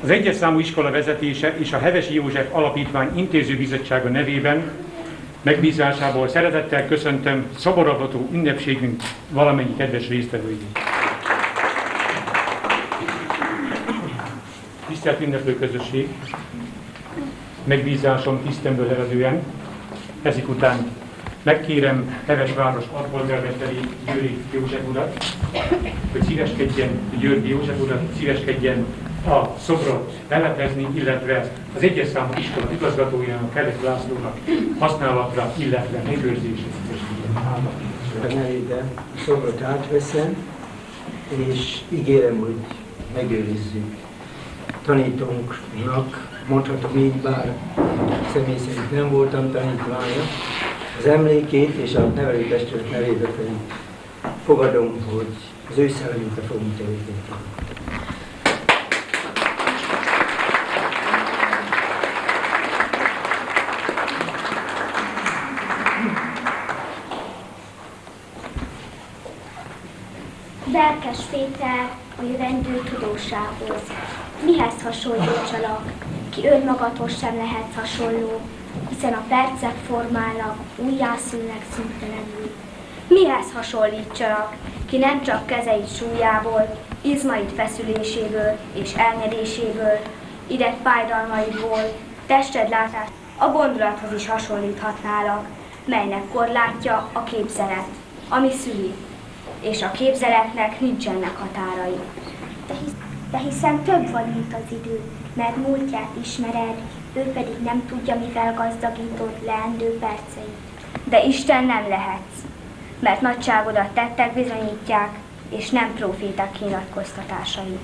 Az egyes számú iskola vezetése és a Hevesi József Alapítvány Intézőbizottsága nevében megbízásából szeretettel köszöntöm szoboravató ünnepségünk valamennyi kedves résztvevőjét. Tisztelt ünneplő közösség! Megbízásom tisztemből eredően ezek után megkérem Heves város alpolgármesteri Győri József urat, hogy Györgyi József urat, szíveskedjen a szobrot beletezni, illetve az egyes számú iskola igazgatójának, Kelek Lászlónak használatra, illetve megőrzésre szíveskedjen. A nevében a szobrot átveszem, és ígérem, hogy megőrizzük. Tanítónknak, mondhatom így, bár személy szerint nem voltam tanítványa, az emlékét és a nevelőtestület nevében pedig fogadom, hogy az ő szellemükre fogunk tevékenykedni. Berkes Péter a jövendő tudósához. Mihez hasonlítsalak, ki önmagadhoz sem lehetsz hasonló, hiszen a percek formálnak, újjászülnek szüntelenül. Mihez hasonlítsalak, ki nem csak kezeit súlyából, izmait feszüléséből és elnyedéséből, ideg fájdalmaiból, tested látás, a gondolathoz is hasonlíthatnálak, melynek korlátja a képzelet, ami szüli, és a képzeletnek nincsenek határai. De hiszen több vagy, mint az idő, mert múltját ismered, ő pedig nem tudja, mivel gazdagítod leendő perceit. De Isten nem lehetsz, mert nagyságodat tettek bizonyítják, és nem próféták nyilatkoztatásai.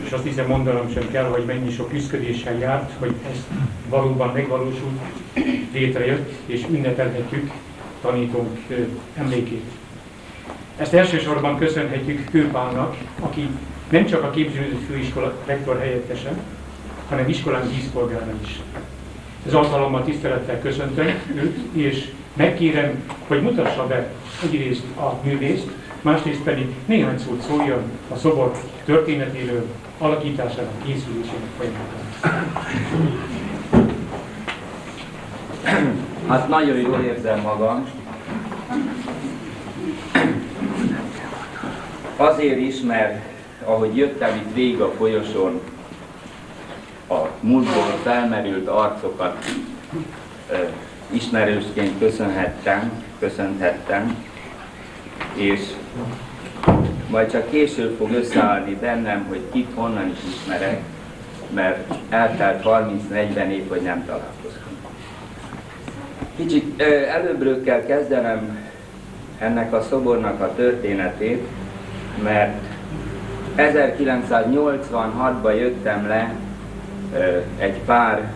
És azt hiszem mondanom sem kell, hogy mennyi sok küszködéssel járt, hogy ez valóban megvalósult, létrejött, és ünnepelhetjük tanítónk emlékét. Ezt elsősorban köszönhetjük Kőpálnak, aki nem csak a képzőművészeti főiskola rektor helyettese, hanem iskolán díszpolgára is. Ez alkalommal tisztelettel köszöntöm őt, és megkérem, hogy mutassa be egyrészt a művészt, másrészt pedig néhány szót szóljon a szobor történetéről, alakításának, készülésének folyamatán. Hát nagyon jól érzem magam. Azért is, mert ahogy jöttem itt végig a folyosón, a múltból felmerült arcokat ismerősként köszönhettem, és majd csak később fog összeállni bennem, hogy kit honnan is ismerek, mert eltelt 30-40 év, hogy nem találkoztunk. Kicsit előbbről kell kezdenem ennek a szobornak a történetét, mert 1986-ban jöttem le egy pár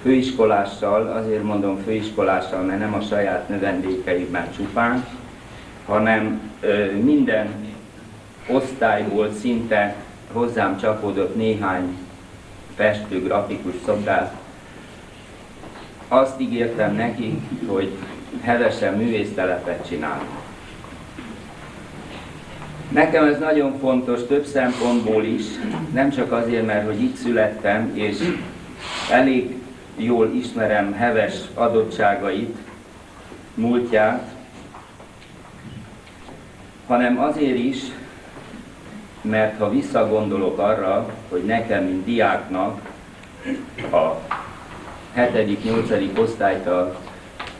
főiskolással, azért mondom főiskolással, mert nem a saját növendékeimben csupán, hanem minden osztályból szinte hozzám csapódott néhány festő, grafikus szobrász. Azt ígértem nekik, hogy Hevesen művésztelepet csinálunk. Nekem ez nagyon fontos több szempontból is, nem csak azért, mert hogy itt születtem, és elég jól ismerem Heves adottságait, múltját, hanem azért is, mert ha visszagondolok arra, hogy nekem, mint diáknak a 7.-8. osztályt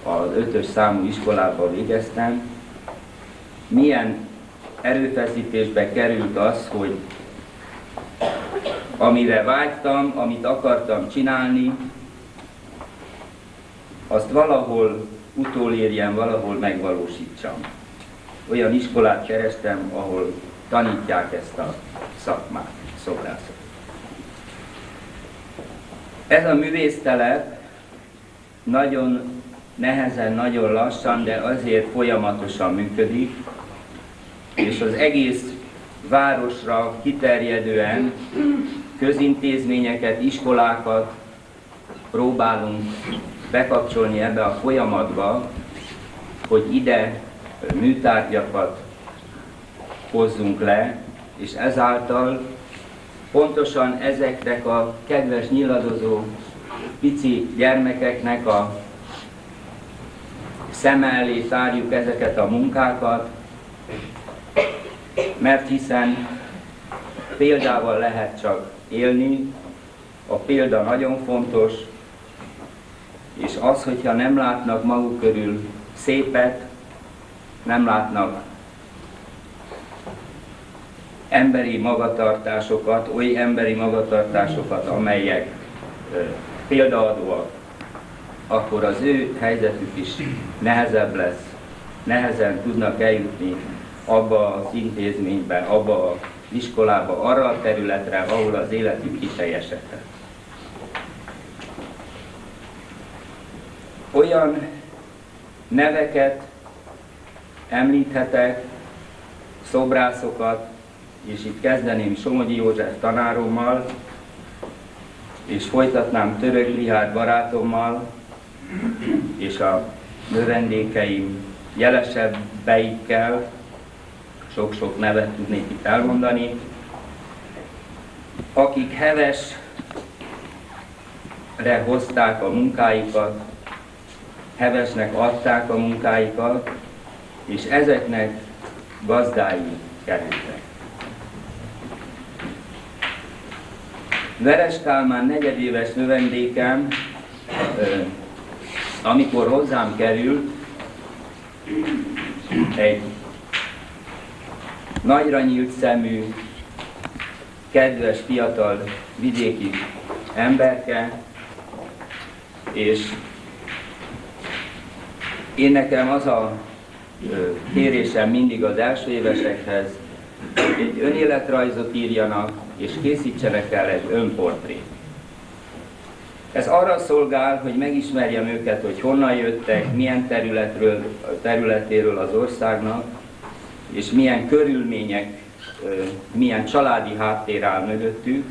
az 5-ös számú iskolában végeztem, milyen erőfeszítésbe került az, hogy amire vágytam, amit akartam csinálni, azt valahol utolérjem, valahol megvalósítsam. Olyan iskolát kerestem, ahol tanítják ezt a szakmát, szobrászat. Ez a művésztelep nagyon nehezen, nagyon lassan, de azért folyamatosan működik, és az egész városra kiterjedően közintézményeket, iskolákat próbálunk bekapcsolni ebbe a folyamatba, hogy ide műtárgyakat hozzunk le, és ezáltal pontosan ezeknek a kedves nyiladozó pici gyermekeknek a szem elé tárjuk ezeket a munkákat, mert hiszen példával lehet csak élni, a példa nagyon fontos, és az, hogyha nem látnak maguk körül szépet, nem látnak emberi magatartásokat, oly emberi magatartásokat, amelyek példaadóak, akkor az ő helyzetük is nehezebb lesz, nehezen tudnak eljutni abba az intézménybe, abba az iskolába, arra a területre, ahol az életük kiteljesedhet. Olyan neveket említhetek, szobrászokat, és itt kezdeném Somogyi József tanárommal, és folytatnám Török Rihárd barátommal, és a növendékeim jelesebbeikkel, sok-sok nevet tudnék itt elmondani, akik Hevesre hozták a munkáikat, Hevesnek adták a munkáikat, és ezeknek gazdái kerültek. Veres Kálmán negyedéves növendékem, amikor hozzám került, egy nagyra nyílt szemű, kedves, fiatal vidéki emberke, és én nekem az a kérésem mindig az első évesekhez, hogy egy önéletrajzot írjanak, és készítsenek el egy önportrét. Ez arra szolgál, hogy megismerjem őket, hogy honnan jöttek, milyen területéről az országnak, és milyen körülmények, milyen családi háttér áll mögöttük,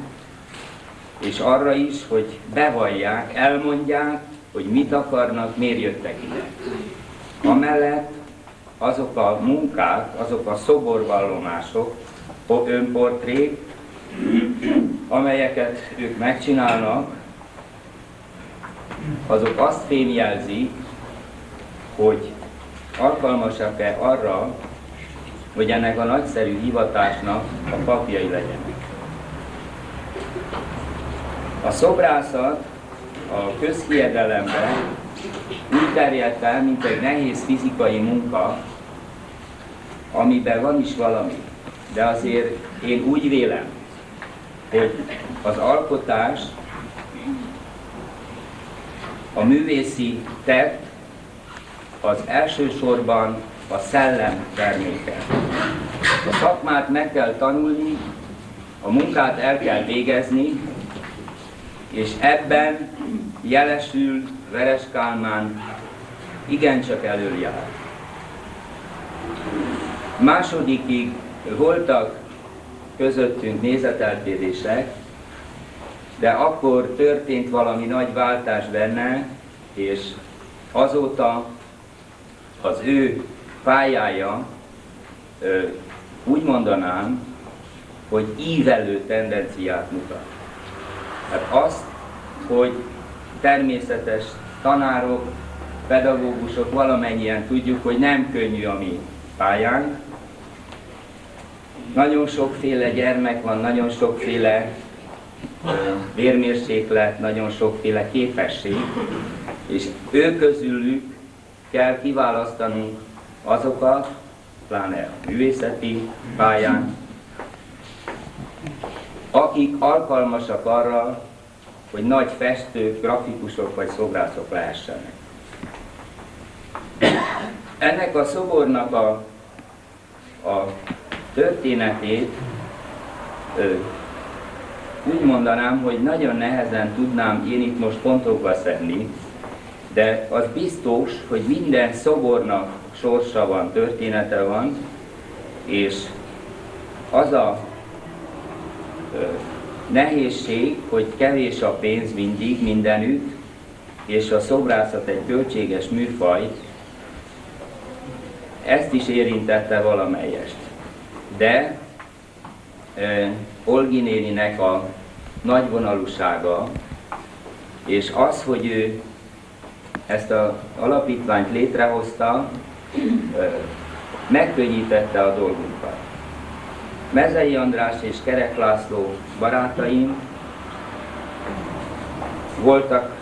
és arra is, hogy bevallják, elmondják, hogy mit akarnak, miért jöttek ide. Amellett azok a munkák, azok a szoborvallomások, önportrék, amelyeket ők megcsinálnak, azok azt fémjelzik, hogy alkalmasak-e arra, hogy ennek a nagyszerű hivatásnak a papjai legyenek. A szobrászat a közhiedelemben úgy terjedt el, mint egy nehéz fizikai munka, amiben van is valami. De azért én úgy vélem, hogy az alkotás, a művészi tett az elsősorban a szellem terméke. A szakmát meg kell tanulni, a munkát el kell végezni, és ebben jelesül Veres Kálmán igencsak előjár. Másodikig voltak közöttünk nézeteltérések, de akkor történt valami nagy váltás benne, és azóta az ő pályája, úgy mondanám, hogy ívelő tendenciát mutat. Hát azt, hogy természetes tanárok, pedagógusok valamennyien tudjuk, hogy nem könnyű a mi pályánk. Nagyon sokféle gyermek van, nagyon sokféle vérmérséklet, nagyon sokféle képesség, és ő közülük kell kiválasztanunk azokat, pláne a művészeti pályán, akik alkalmasak arra, hogy nagy festők, grafikusok vagy szobrászok lehessenek. Ennek a szobornak a történetét úgy mondanám, hogy nagyon nehezen tudnám én itt most pontokba szedni, de az biztos, hogy minden szobornak sorsa van, története van, és az a nehézség, hogy kevés a pénz mindig, mindenütt, és a szobrászat egy költséges műfaj, ezt is érintette valamelyest. De Olgi néninek a nagyvonalúsága, és az, hogy ő ezt az alapítványt létrehozta, megkönnyítette a dolgunkat. Mezei András és Kerek László barátaim voltak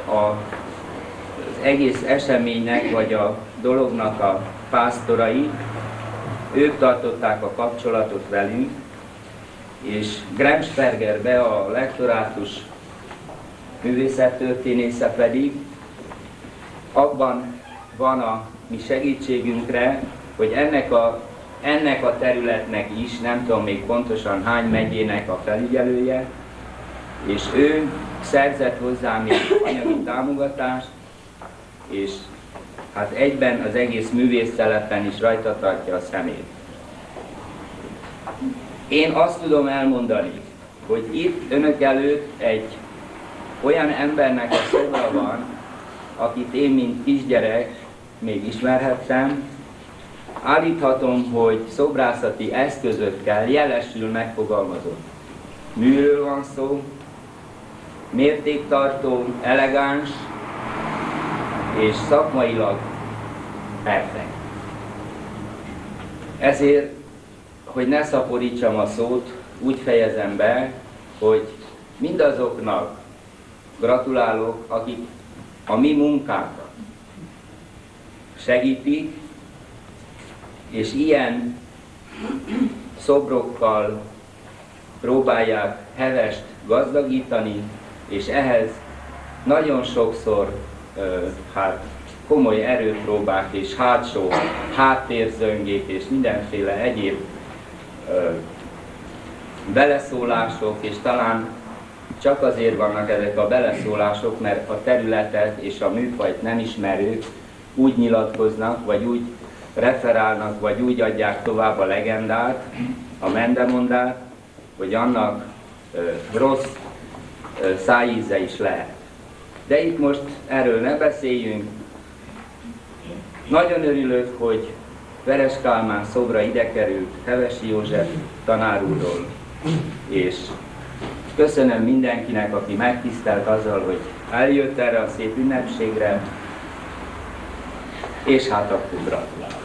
az egész eseménynek, vagy a dolognak a pásztorai. Ők tartották a kapcsolatot velünk, és Gremspergerbe a lektorátus művészettörténésze pedig abban van a mi segítségünkre, hogy ennek a területnek is, nem tudom még pontosan hány megyének a felügyelője, és ő szerzett hozzá még anyagi támogatást, és hát egyben az egész művésztelepen is rajta tartja a szemét. Én azt tudom elmondani, hogy itt önök előtt egy olyan embernek a szobra van, akit én, mint kisgyerek még ismerhettem. Állíthatom, hogy szobrászati eszközökkel jelesül megfogalmazott műről van szó, mértéktartó, elegáns és szakmailag perfekt. Ezért, hogy ne szaporítsam a szót, úgy fejezem be, hogy mindazoknak gratulálok, akik a mi munkánkat segítik, és ilyen szobrokkal próbálják Hevest gazdagítani, és ehhez nagyon sokszor komoly erőpróbák és hátsó háttérzöngék és mindenféle egyéb beleszólások, és talán csak azért vannak ezek a beleszólások, mert a területet és a műfajt nem ismerők úgy nyilatkoznak, vagy úgy referálnak, vagy úgy adják tovább a legendát, a mendemondát, hogy annak rossz szájíze is lehet. De itt most erről ne beszéljünk. Nagyon örülök, hogy Veres Kálmán szobra ide került Hevesi József tanár úrról, és köszönöm mindenkinek, aki megtisztelt azzal, hogy eljött erre a szép ünnepségre, és hát akkor gratulálok.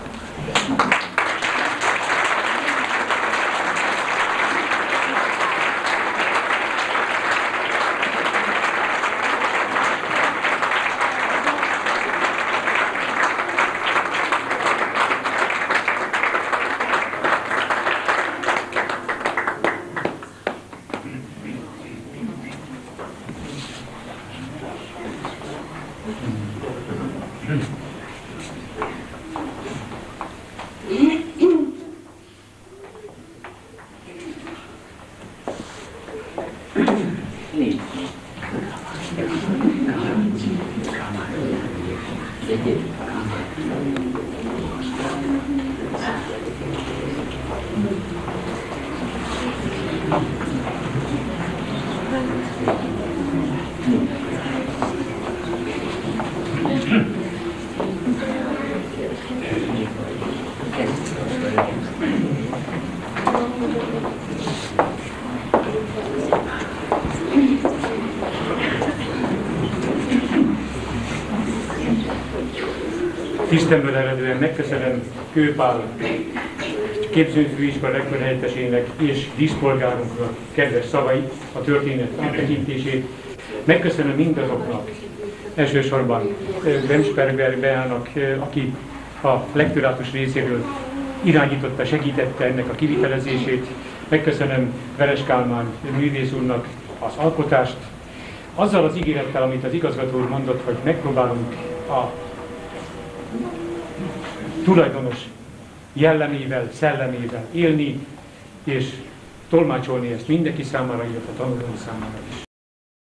Tisztemből eredően megköszönöm Kőpál képzőfőiskola rektorhelyettesének és díszpolgárunknak kedves szavait, a történet áttekintését. Megköszönöm mindazoknak, elsősorban Gremsperger Beának, aki a lektorátus részéről irányította, segítette ennek a kivitelezését. Megköszönöm Veres Kálmán művész úrnak az alkotást. Azzal az ígérettel, amit az igazgató úr mondott, hogy megpróbálunk a tulajdonos jellemével, szellemével élni, és tolmácsolni ezt mindenki számára, illetve a tanulók számára is.